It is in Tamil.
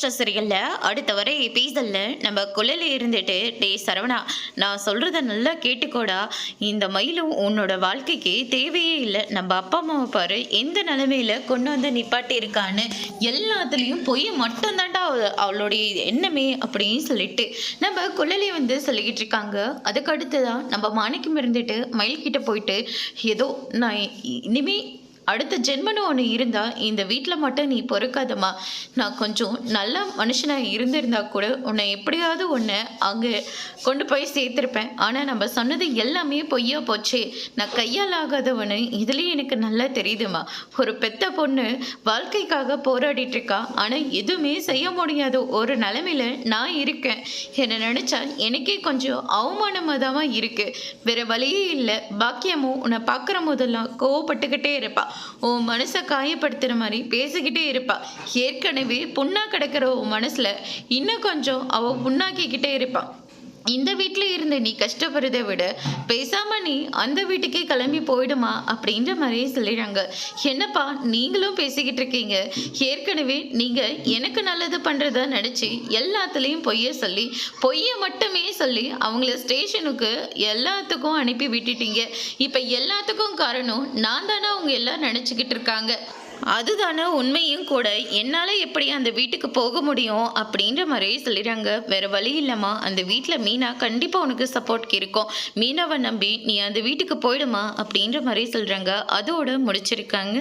மான்ஸ்டர் சீரியல்ல அடுத்த வர எபிசோட்ல நம்ம குழல இருந்துட்டு, டேய் சரவணா, நான் சொல்றத நல்லா கேட்டுக்கோடா. இந்த மயிலும் உன்னோட வாழ்க்கைக்கு தேவையே இல்லை. நம்ம அப்பா அம்மாவை பாரு எந்த நிலைமையில கொண்டு வந்து நிப்பாட்டி இருக்கான்னு. எல்லாத்துலேயும் பொய் மட்டும் தான்டா அவளுடைய எண்ணமே அப்படின்னு சொல்லிட்டு நம்ம குழலி வந்து சொல்லிக்கிட்டு இருக்காங்க. அதுக்கு அடுத்துதான் நம்ம மாணிக்கம் இருந்துட்டு மயில் கிட்ட போயிட்டு, ஏதோ நான் இனிமே அடுத்த ஜென்மன்னு ஒன்று இருந்தா இந்த வீட்டில் மட்டும் நீ பொறுக்காதம்மா. நான் கொஞ்சம் நல்ல மனுஷனாக இருந்திருந்தா கூட உன்னை எப்படியாவது ஒன்று அங்கே கொண்டு போய் சேர்த்துருப்பேன். ஆனால் நம்ம சொன்னது எல்லாமே பொய்யா போச்சே. நான் கையால் ஆகாதவனு இதுலேயும் எனக்கு நல்லா தெரியுதுமா. ஒரு பெத்த பொண்ணு வாழ்க்கைக்காக போராடிட்டு இருக்கா. ஆனால் எதுவுமே செய்ய முடியாத ஒரு நிலைமையில நான் இருக்கேன். என்னை நினச்சா எனக்கே கொஞ்சம் அவமானமாக தான் இருக்கு. வேற வழியே இல்லை. பாக்கியமும் உன்னை பார்க்குற போதெல்லாம் கோவப்பட்டுக்கிட்டே இருப்பா. உன் மனசை காயப்படுத்துகிற மாதிரி பேசிக்கிட்டே இருப்பா. ஏற்கனவே புண்ணா கிடக்கிற உன் மனசில் இன்னும் கொஞ்சம் அவள் புண்ணாக்கிக்கிட்டே இருப்பான். இந்த வீட்டில் இருந்து நீ கஷ்டப்படுறதை விட பேசாம நீ அந்த வீட்டுக்கே கிளம்பி போயிடுமா அப்படின்ற மாதிரியே சொல்லிடுறாங்க. என்னப்பா நீங்களும் பேசிக்கிட்டு இருக்கீங்க. ஏற்கனவே நீங்க எனக்கு நல்லது பண்றதா நினைச்சு எல்லாத்துலேயும் பொய்யை மட்டுமே சொல்லி அவங்கள ஸ்டேஷனுக்கு எல்லாத்துக்கும் அனுப்பி விட்டுட்டீங்க. இப்போ எல்லாத்துக்கும் காரணம் நான் தானே அவங்க எல்லாம் நினச்சிக்கிட்டு இருக்காங்க. அதுதானே உண்மையும் கூட. என்னால் எப்படி அந்த வீட்டுக்கு போக முடியும் அப்படின்ற மாதிரியே சொல்லிடுறாங்க. வேற வழி இல்லைம்மா, அந்த வீட்டில் மீனா கண்டிப்பாக உனக்கு சப்போர்ட்க்கு இருக்கும். மீனாவை நம்பி நீ அந்த வீட்டுக்கு போயிடுமா அப்படின்ற மாதிரி சொல்கிறாங்க. அதோட முடிச்சிருக்காங்க.